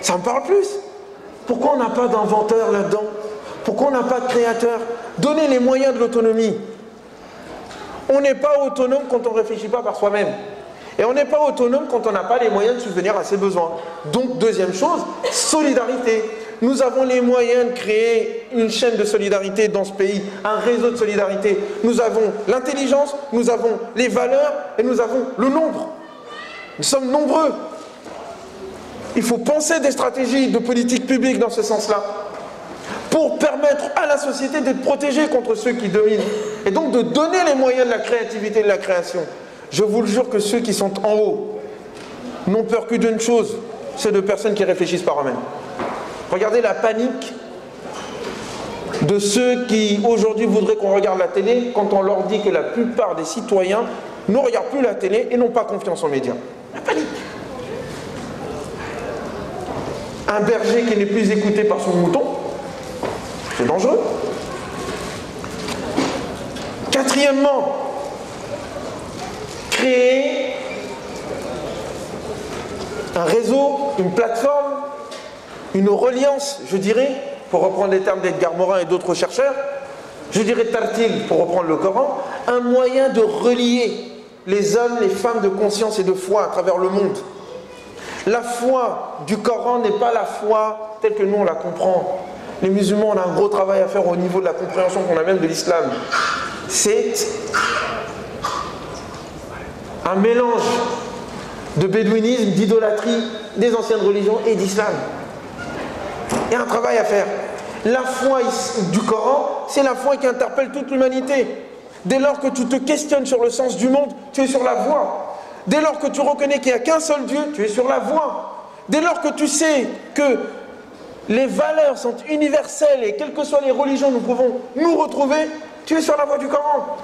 ça me parle plus. Pourquoi on n'a pas d'inventeur là-dedans? Pourquoi on n'a pas de créateur? Donnez les moyens de l'autonomie. On n'est pas autonome quand on ne réfléchit pas par soi-même. Et on n'est pas autonome quand on n'a pas les moyens de subvenir à ses besoins. Donc, deuxième chose, solidarité. Nous avons les moyens de créer une chaîne de solidarité dans ce pays, un réseau de solidarité. Nous avons l'intelligence, nous avons les valeurs et nous avons le nombre. Nous sommes nombreux. Il faut penser des stratégies de politique publique dans ce sens-là, pour permettre à la société d'être protégée contre ceux qui dominent, et donc de donner les moyens de la créativité et de la création. Je vous le jure que ceux qui sont en haut n'ont peur que d'une chose, c'est de personnes qui réfléchissent par eux-mêmes. Regardez la panique de ceux qui aujourd'hui voudraient qu'on regarde la télé quand on leur dit que la plupart des citoyens ne regardent plus la télé et n'ont pas confiance aux médias. La panique. Un berger qui n'est plus écouté par son mouton, c'est dangereux. Quatrièmement, créer un réseau, une plateforme, une reliance, je dirais, pour reprendre les termes d'Edgar Morin et d'autres chercheurs, je dirais tartil, pour reprendre le Coran, un moyen de relier les hommes, les femmes de conscience et de foi à travers le monde. La foi du Coran n'est pas la foi telle que nous on la comprend. Les musulmans, on a un gros travail à faire au niveau de la compréhension qu'on a même de l'islam. C'est un mélange de bédouinisme, d'idolâtrie, des anciennes religions et d'islam. Il y a un travail à faire. La foi du Coran, c'est la foi qui interpelle toute l'humanité. Dès lors que tu te questionnes sur le sens du monde, tu es sur la voie. Dès lors que tu reconnais qu'il n'y a qu'un seul Dieu, tu es sur la voie. Dès lors que tu sais que les valeurs sont universelles et quelles que soient les religions, nous pouvons nous retrouver, Tu es sur la voie du Coran.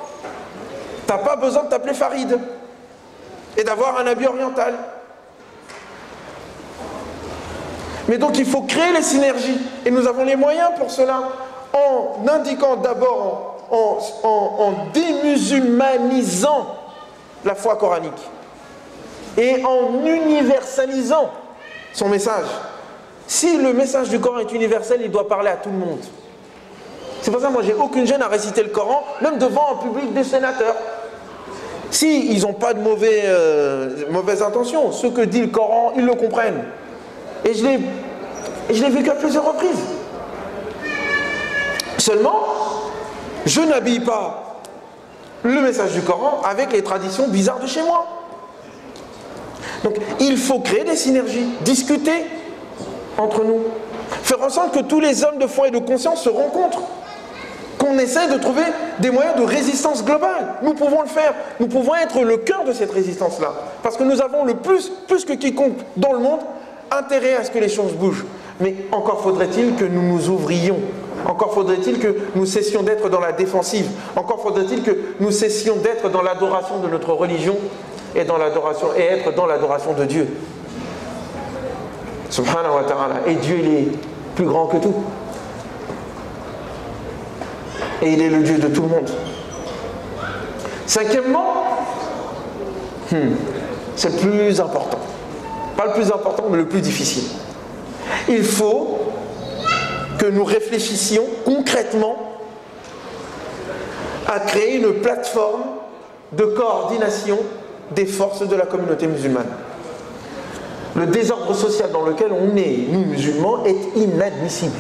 Tu n'as pas besoin de t'appeler Farid et d'avoir un habit oriental. Mais donc il faut créer les synergies. Et nous avons les moyens pour cela, en indiquant d'abord, en démusulmanisant la foi coranique et en universalisant son message. Si le message du Coran est universel, il doit parler à tout le monde. C'est pour ça que moi j'ai aucune gêne à réciter le Coran, même devant un public des sénateurs. Si ils n'ont pas de mauvaises intentions, ce que dit le Coran, ils le comprennent. Et je l'ai vécu à plusieurs reprises. Seulement, je n'habille pas le message du Coran avec les traditions bizarres de chez moi. Donc il faut créer des synergies, discuter entre nous, faire en sorte que tous les hommes de foi et de conscience se rencontrent, qu'on essaie de trouver des moyens de résistance globale. Nous pouvons le faire, nous pouvons être le cœur de cette résistance-là, parce que nous avons le plus que quiconque dans le monde, intérêt à ce que les choses bougent. Mais encore faudrait-il que nous nous ouvrions, encore faudrait-il que nous cessions d'être dans la défensive, encore faudrait-il que nous cessions d'être dans l'adoration de notre religion et être dans l'adoration de Dieu. Subhanahu wa ta'ala. Et Dieu, il est plus grand que tout. Et il est le Dieu de tout le monde. Cinquièmement, c'est le plus important. Pas le plus important, mais le plus difficile. Il faut que nous réfléchissions concrètement à créer une plateforme de coordination des forces de la communauté musulmane. Le désordre social dans lequel on est, nous musulmans, est inadmissible.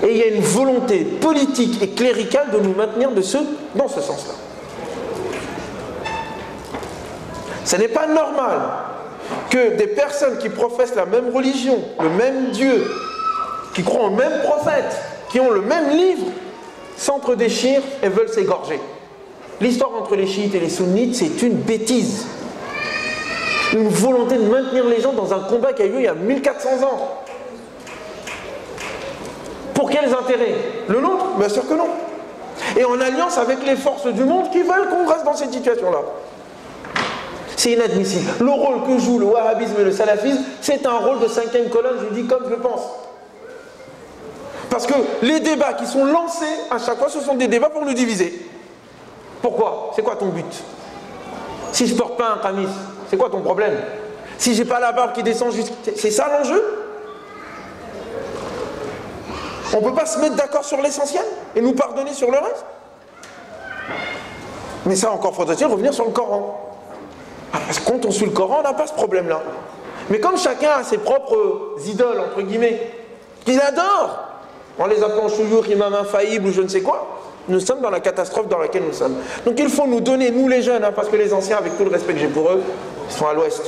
Et il y a une volonté politique et cléricale de nous maintenir dans ce sens-là. Ce n'est pas normal que des personnes qui professent la même religion, le même Dieu, qui croient au même prophète, qui ont le même livre, s'entre-déchirent et veulent s'égorger. L'histoire entre les chiites et les sunnites, c'est une bêtise. Une volonté de maintenir les gens dans un combat qui a eu lieu il y a 1400 ans. Pour quels intérêts? Le nôtre? Bien sûr que non. Et en alliance avec les forces du monde qui veulent qu'on reste dans cette situation-là. C'est inadmissible. Le rôle que joue le wahhabisme et le salafisme, c'est un rôle de cinquième colonne, je dis comme je le pense. Parce que les débats qui sont lancés, à chaque fois, ce sont des débats pour nous diviser. Pourquoi? C'est quoi ton but? Si je ne porte pas un qamis, c'est quoi ton problème? Si j'ai pas la barbe qui descend jusqu'à... C'est ça l'enjeu? On ne peut pas se mettre d'accord sur l'essentiel et nous pardonner sur le reste? Mais ça, encore faudrait-il revenir sur le Coran. Parce que quand on suit le Coran, on n'a pas ce problème-là. Mais comme chacun a ses propres idoles, entre guillemets, qu'il adore, en les appelant chouyour, imam infaillible ou je ne sais quoi, nous sommes dans la catastrophe dans laquelle nous sommes. Donc il faut nous donner, nous les jeunes, parce que les anciens, avec tout le respect que j'ai pour eux, ils sont à l'ouest.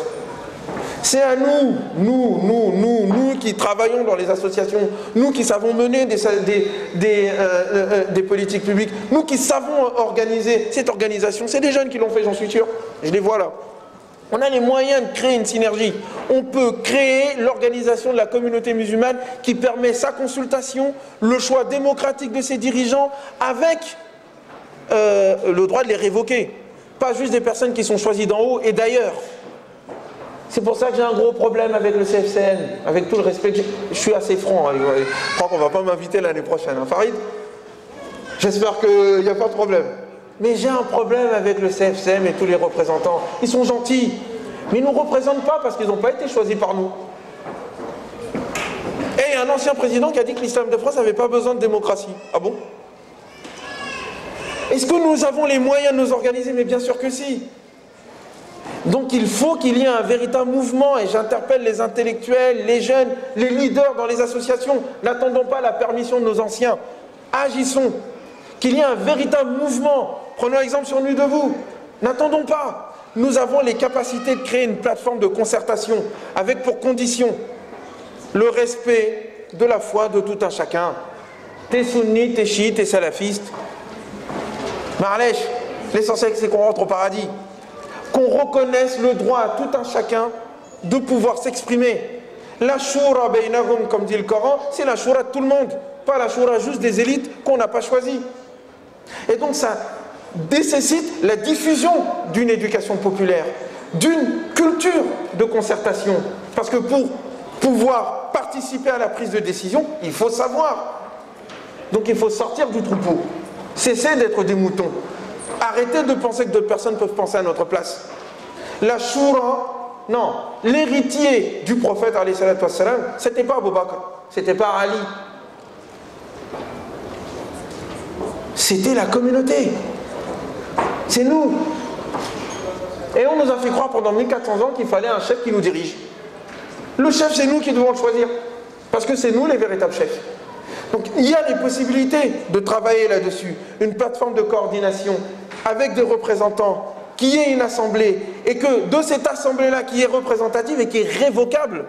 C'est à nous qui travaillons dans les associations, nous qui savons mener des politiques publiques, nous qui savons organiser cette organisation. C'est des jeunes qui l'ont fait, j'en suis sûr. Je les vois là. On a les moyens de créer une synergie. On peut créer l'organisation de la communauté musulmane qui permet sa consultation, le choix démocratique de ses dirigeants, avec le droit de les révoquer. Pas juste des personnes qui sont choisies d'en haut et d'ailleurs. C'est pour ça que j'ai un gros problème avec le CFCN, avec tout le respect que je suis assez franc. Je crois qu'on ne va pas m'inviter l'année prochaine. Hein, Farid? J'espère qu'il n'y a pas de problème. Mais j'ai un problème avec le CFCM et tous les représentants. Ils sont gentils, mais ils ne nous représentent pas parce qu'ils n'ont pas été choisis par nous. Et il y a un ancien président qui a dit que l'islam de France n'avait pas besoin de démocratie. Ah bon? Est-ce que nous avons les moyens de nous organiser? Mais bien sûr que si. Donc il faut qu'il y ait un véritable mouvement, et j'interpelle les intellectuels, les jeunes, les leaders dans les associations. N'attendons pas la permission de nos anciens. Agissons. Qu'il y ait un véritable mouvement. Prenons exemple sur Nuit debout. N'attendons pas. Nous avons les capacités de créer une plateforme de concertation avec pour condition le respect de la foi de tout un chacun. T'es sunni, t'es chiite, t'es salafiste. Ma'alèche, l'essentiel c'est qu'on rentre au paradis. Qu'on reconnaisse le droit à tout un chacun de pouvoir s'exprimer. La shura baynahum, comme dit le Coran, c'est la shura de tout le monde, pas la shura juste des élites qu'on n'a pas choisies. Et donc ça nécessite la diffusion d'une éducation populaire, d'une culture de concertation. Parce que pour pouvoir participer à la prise de décision, il faut savoir. Donc il faut sortir du troupeau, cesser d'être des moutons, arrêter de penser que d'autres personnes peuvent penser à notre place. La shura, non, l'héritier du prophète, c'était pas Abu Bakr, c'était pas Ali. C'était la communauté. C'est nous. Et on nous a fait croire pendant 1400 ans qu'il fallait un chef qui nous dirige. Le chef, c'est nous qui devons le choisir. Parce que c'est nous les véritables chefs. Donc il y a les possibilités de travailler là-dessus. Une plateforme de coordination avec des représentants, qu'il y ait une assemblée, et que de cette assemblée-là qui est représentative et qui est révocable,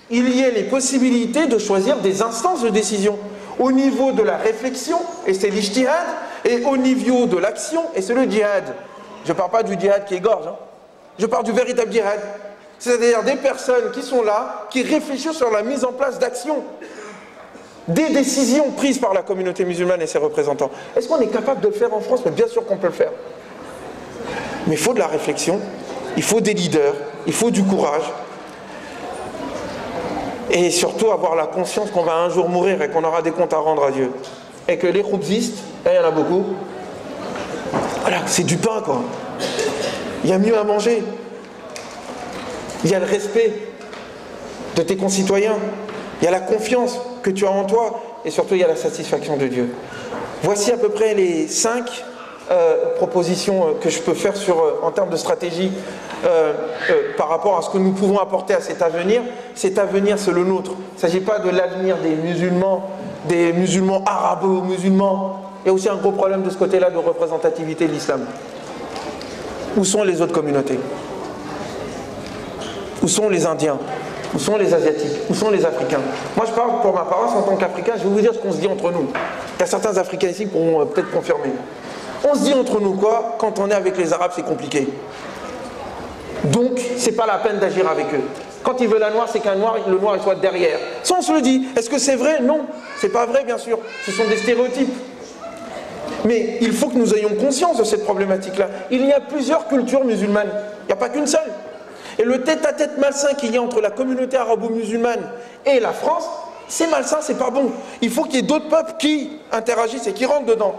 il y ait les possibilités de choisir des instances de décision au niveau de la réflexion, et c'est l'ijtihad, et au niveau de l'action, et c'est le djihad. Je ne parle pas du djihad qui égorge, hein. Je parle du véritable djihad. C'est-à-dire des personnes qui sont là, qui réfléchissent sur la mise en place d'actions, des décisions prises par la communauté musulmane et ses représentants. Est-ce qu'on est capable de le faire en France? Mais bien sûr qu'on peut le faire. Mais il faut de la réflexion, il faut des leaders, il faut du courage. Et surtout avoir la conscience qu'on va un jour mourir et qu'on aura des comptes à rendre à Dieu. Et que les khoubzistes, il y en a beaucoup, voilà, c'est du pain quoi. Il y a mieux à manger. Il y a le respect de tes concitoyens. Il y a la confiance que tu as en toi. Et surtout, il y a la satisfaction de Dieu. Voici à peu près les 5 propositions que je peux faire en termes de stratégie par rapport à ce que nous pouvons apporter à cet avenir. Cet avenir, c'est le nôtre. Il ne s'agit pas de l'avenir des musulmans arabo-musulmans. Il y a aussi un gros problème de ce côté-là de représentativité de l'islam. Où sont les autres communautés? Où sont les Indiens? Où sont les Asiatiques? Où sont les Africains? Moi, je parle pour ma paroisse en tant qu'Africain. Je vais vous dire ce qu'on se dit entre nous. Il y a certains Africains ici qui pourront peut-être confirmer. On se dit entre nous quoi? Quand on est avec les Arabes, c'est compliqué. Donc, c'est pas la peine d'agir avec eux. Quand ils veulent un noir, c'est qu'un noir, le noir il soit derrière. Ça, on se le dit. Est-ce que c'est vrai? Non. C'est pas vrai, bien sûr. Ce sont des stéréotypes. Mais il faut que nous ayons conscience de cette problématique-là. Il y a plusieurs cultures musulmanes. Il n'y a pas qu'une seule. Et le tête-à-tête malsain qu'il y a entre la communauté arabo-musulmane et la France, c'est malsain, c'est pas bon. Il faut qu'il y ait d'autres peuples qui interagissent et qui rentrent dedans.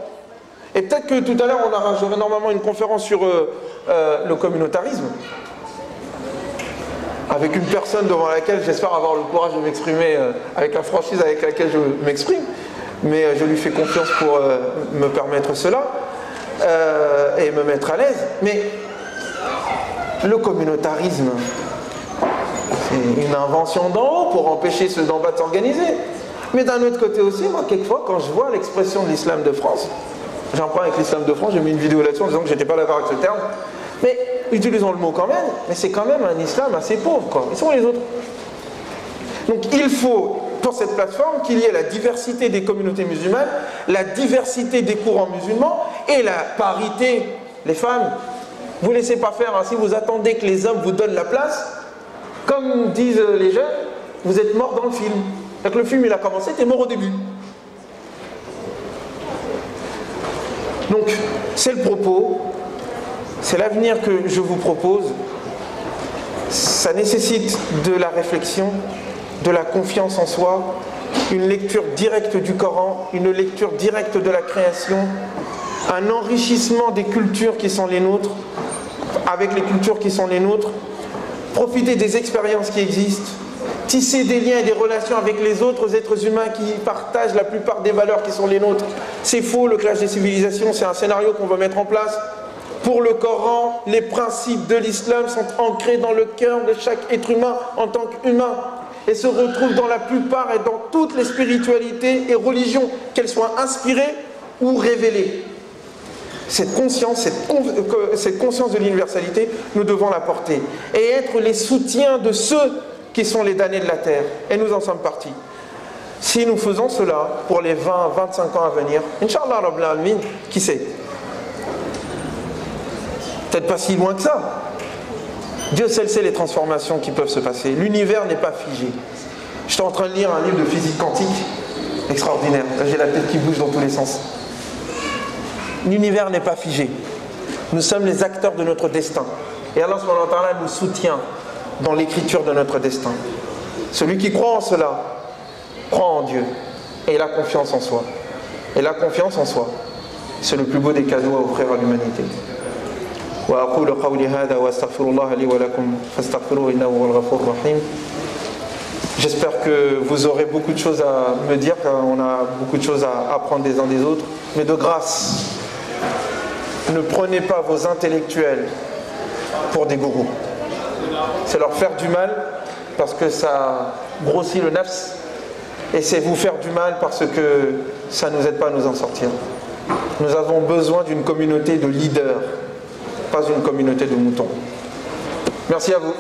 Et peut-être que tout à l'heure, j'aurai normalement une conférence sur le communautarisme, avec une personne devant laquelle j'espère avoir le courage de m'exprimer avec la franchise avec laquelle je m'exprime. Mais je lui fais confiance pour me permettre cela et me mettre à l'aise. Mais le communautarisme, c'est une invention d'en haut pour empêcher ceux d'en bas de s'organiser. Mais d'un autre côté aussi, moi, quelquefois, quand je vois l'expression de l'islam de France, j'en prends avec l'islam de France, j'ai mis une vidéo là-dessus en disant que j'étais pas d'accord avec ce terme, mais utilisons le mot quand même, mais c'est quand même un islam assez pauvre, quoi. Ils sont les autres. Donc il faut, pour cette plateforme, qu'il y ait la diversité des communautés musulmanes, la diversité des courants musulmans et la parité. Les femmes, vous ne laissez pas faire, hein, si vous attendez que les hommes vous donnent la place, comme disent les jeunes, vous êtes mort dans le film. Donc le film il a commencé, t'es mort au début. Donc c'est le propos, c'est l'avenir que je vous propose. Ça nécessite de la réflexion, de la confiance en soi, une lecture directe du Coran, une lecture directe de la création, un enrichissement des cultures qui sont les nôtres, avec les cultures qui sont les nôtres, profiter des expériences qui existent, tisser des liens et des relations avec les autres êtres humains qui partagent la plupart des valeurs qui sont les nôtres. C'est faux, le clash des civilisations, c'est un scénario qu'on veut mettre en place. Pour le Coran, les principes de l'islam sont ancrés dans le cœur de chaque être humain en tant qu'humain et se retrouvent dans la plupart et dans toutes les spiritualités et religions, qu'elles soient inspirées ou révélées. Cette conscience de l'universalité, nous devons la porter et être les soutiens de ceux qui sont les damnés de la terre. Et nous en sommes partis. Si nous faisons cela pour les 20-25 ans à venir, Inch'Allah Rabbil Alamin, qui sait? Peut-être pas si loin que ça. Dieu seul sait les transformations qui peuvent se passer. L'univers n'est pas figé. J'étais en train de lire un livre de physique quantique extraordinaire. Là, j'ai la tête qui bouge dans tous les sens. L'univers n'est pas figé. Nous sommes les acteurs de notre destin. Et Allah subhanahu wa ta'ala nous soutient dans l'écriture de notre destin. Celui qui croit en cela, croit en Dieu. Et il a confiance en soi. Et la confiance en soi, c'est le plus beau des cadeaux à offrir à l'humanité. وأقول قولي هذا وأستغفر الله لي ولكم فاستغفروه إنه هو الغفور الرحيم. J'espère que vous aurez beaucoup de choses à me dire, car on a beaucoup de choses à apprendre des uns des autres. Mais de grâce, ne prenez pas vos intellectuels pour des gourous. C'est leur faire du mal parce que ça grossit le nafs, et c'est vous faire du mal parce que ça ne nous aide pas à nous en sortir. Nous avons besoin d'une communauté de leaders, pas une communauté de moutons. Merci à vous.